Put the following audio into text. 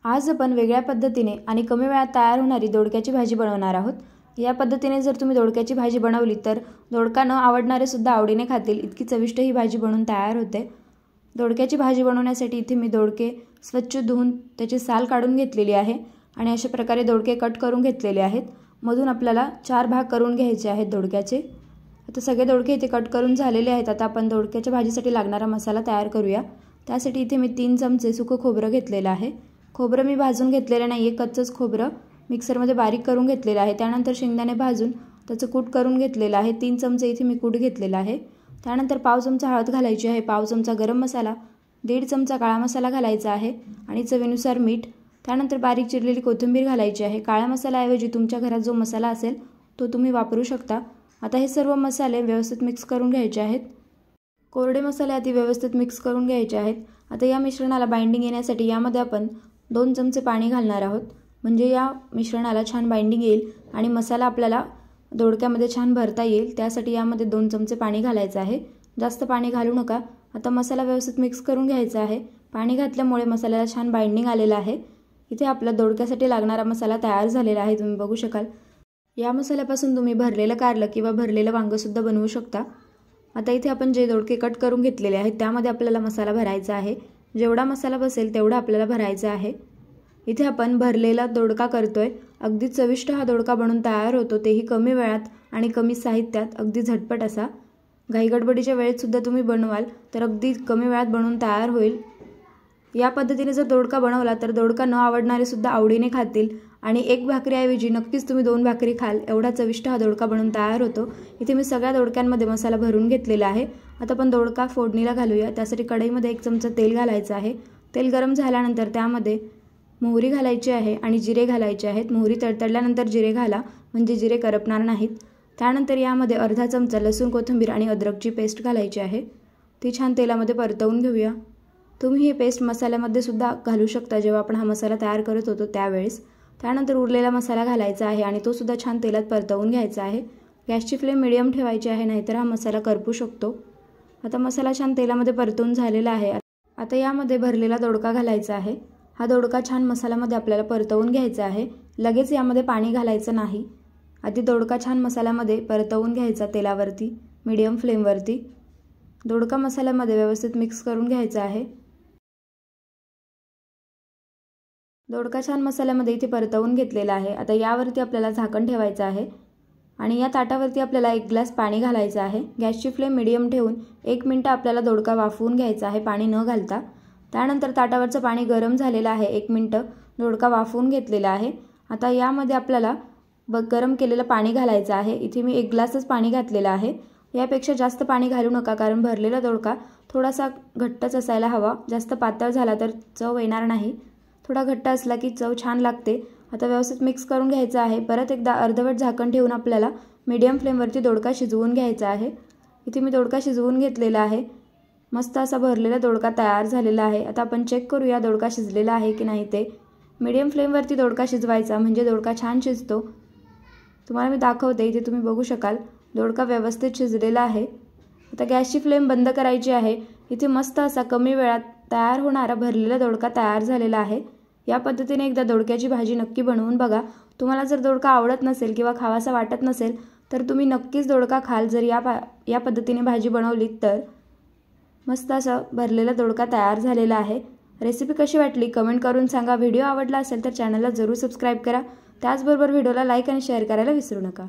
आज आपण वेगळ्या पद्धतीने आणि कमी वेळात तयार होणारी दोडक्याची भाजी बनवणार आहोत। या पद्धतीने जर तुम्ही दोडक्याची भाजी बनवली तर दोडका न आवडणारे सुद्धा आवडीने खातील, इतकी चविष्ट ही भाजी बनवून तयार होते। दोडक्याची भाजी बनवण्यासाठी इथे मी दोडके स्वच्छ धुवून त्याची साल काढून घेतलेली आहे आणि अशा प्रकारे दोडके कट करून घेतलेले आहेत। मधून आपल्याला 4 भाग करून घ्यायचे आहेत दोडक्याचे। आता सगळे दोडके इथे कट करून झालेले आहेत। आता आपण दोडक्याच्या भाजीसाठी लागणारा मसाला तयार करूया। त्यासाठी इथे मी 3 चमचे सुकं खोबरं घेतलेलं आहे। खोबरं मी भाजून घेतलेलं नाहीये, कच्चंच खोबरं मिक्सरमध्ये बारीक करून घेतलेलं आहे। त्यानंतर शेंगदाणे भाजून त्याचं कूट करून घेतलेलं आहे। 3 चमचे इथे मी कूट घेतलेला आहे। त्यानंतर पाव चमचा हळद घालायची आहे, पाव चमचा गरम मसाला, 1.5 चमचा काळा मसाला घालायचा आहे आणि चवीनुसार मीठ। त्यानंतर बारीक चिरलेली कोथिंबीर घालायची आहे। काळा मसाल्याऐवजी तुमच्या घरात जो मसाला असेल तो तुम्ही वापरू शकता। आता हे सर्व मसाले व्यवस्थित मिक्स करून घ्यायचे आहेत। कोरडे मसाले आधी व्यवस्थित मिक्स करून घ्यायचे आहेत। आता या मिश्रणाला बाइंडिंग येण्यासाठी यामध्ये आपण 2 चमचे पाणी घालणार आहोत, म्हणजे या मिश्रणाला छान बाइंडिंग येईल आणि मसाला आपल्याला दोडक्यामध्ये छान भरता येईल। त्यासाठी यामध्ये 2 चमचे पाणी घालायचं आहे, जास्त पाणी घालू नका। आता मसाला व्यवस्थित मिक्स करून घ्यायचा आहे। पाणी घातल्यामुळे मसाल्याला छान बाइंडिंग आलेलं आहे। इथे आपला दोडक्यासाठी लागणारा मसाला तयार झालेला आहे, तुम्ही बघू शकाल। या मसाल्यापासून तुम्ही भरलेलं कारलं किंवा भरलेलं वांग सुद्धा बनवू शकता। आता इथे आपण जे दोडके कट करून घेतलेले आहेत त्यामध्ये आपल्याला मसाला भरायचा आहे। जेवढा मसाला बसेल तेवढा आपल्याला भरायचा आहे। इथे आपण भरलेला दोडका करतोय। अगदी चविष्ट हा दोडका बनून तयार होतो, तेही कमी वेळात आणि कमी साहित्यात, अगदी झटपट असा। घाईगडबडीच्या वेळेत सुद्धा तुम्ही बनवाल तर अगदी कमी वेळात बनून तयार होईल। या पद्धतीने जर दोडका बनवला तर दोडका न आवडणारे सुद्धा आवडीने खातील आणि एक भाकरीऐवजी नक्कीच तुम्ही 2 भाकरी खाल, एवढा चविष्ट हा दोडका बनून तयार होतो। इथे मी सगळ्या दोडक्यांमध्ये मसाला भरून घेतलेला आहे। आता आपण दोडका फोडणीला घालूया। त्यासाठी कढईमध्ये 1 चमचा तेल घालायचं आहे। तेल गरम झाल्यानंतर त्यामध्ये मोहरी घालायची आहे आणि जिरे घालायचे आहेत। मोहरी तडतडल्यानंतर जिरे घाला, म्हणजे जिरे करपणार नाहीत। त्यानंतर यामध्ये अर्धा चमचा लसूण, कोथिंबीर आणि अद्रकची पेस्ट घालायची आहे। ती छान तेलामध्ये परतवून घेऊया। तुम्ही ही पेस्ट मसाल्यामध्ये सुद्धा घालू शकता जेव्हा आपण हा मसाला तयार करत होतो त्यावेळेस। त्यानंतर उरलेला मसाला घालायचा आहे आणि तो सुद्धा छान तेलात परतवून घ्यायचा आहे। गॅसची फ्लेम मीडियम ठेवायची आहे, नाहीतर हा मसाला करपू शकतो। आता मसाला छान तेलामध्ये परतवून झालेला आहे। आता यामध्ये भरलेला दोडका घालायचा आहे। हा दोडका छान मसाल्यामध्ये आपल्याला परतवून घ्यायचा आहे, लगेच यामध्ये पाणी घालायचं नाही। आधी दोडका छान मसाल्यामध्ये परतवून घ्यायचा तेलावरती, मीडियम फ्लेमवरती। दोडका मसाल्यामध्ये व्यवस्थित मिक्स करून घ्यायचा आहे। दोडका छान मसाल्यामध्ये इथे परतवून घेतलेला आहे। आता यावरती आपल्याला झाकण ठेवायचं आहे आणि या ताटावरती आपल्याला 1 ग्लास पाणी घालायचं आहे। गॅसची फ्लेम मीडियम ठेवून 1 मिनिट आपल्याला दोडका वाफवून घ्यायचा आहे, पाणी न घालता। त्यानंतर ताटावरचं पाणी गरम झालेलं आहे, 1 मिनिट दोडका वाफवून घेतलेला आहे। आता यामध्ये आपल्याला गरम केलेलं पाणी घालायचं आहे। इथे मी 1 ग्लासच पाणी घातलेलं आहे, यापेक्षा जास्त पाणी घालू नका, कारण भरलेला दोडका थोडासा घट्टच असायला हवा। जास्त पातळ झाला तर चव येणार नाही, थोडा घट्ट असला की चव छान लागते। आता व्यवस्थित मिक्स करून घ्यायचं आहे। परत एकदा अर्धवट झाकण ठेवून आपल्याला मीडियम फ्लेमवरती दोडका शिजवून घ्यायचा आहे। इथे मी दोडका शिजवून घेतलेला आहे। मस्त असा भरलेला दोडका तयार झालेला आहे। आता आपण चेक करूया दोडका शिजलेला आहे की नाही ते। मीडियम फ्लेमवरती दोडका शिजवायचा, म्हणजे दोडका छान शिजतो। तुम्हाला मी दाखवते, इथे तुम्ही बघू शकाल दोडका व्यवस्थित शिजलेला आहे। आता गॅसची फ्लेम बंद करायची आहे। इथे मस्त असा कमी वेळात तयार होणारा भरलेला दोडका तयार झालेला आहे। या पद्धतीने एकदा दोडक्याची भाजी नक्की बनवून बघा। तुम्हाला जर दोडका आवडत नसेल किंवा खावासा वाटत नसेल तर तुम्ही नक्कीच दोडका खाल, जर या पद्धतीने भाजी बनवली तर। मस्त असा भरलेला दोडका तयार झालेला आहे। रेसिपी कशी वाटली कमेंट करून सांगा। व्हिडिओ आवडला असेल तर चॅनलला जरूर सबस्क्राईब करा। त्याचबरोबर व्हिडिओला लाईक आणि शेअर करायला विसरू नका।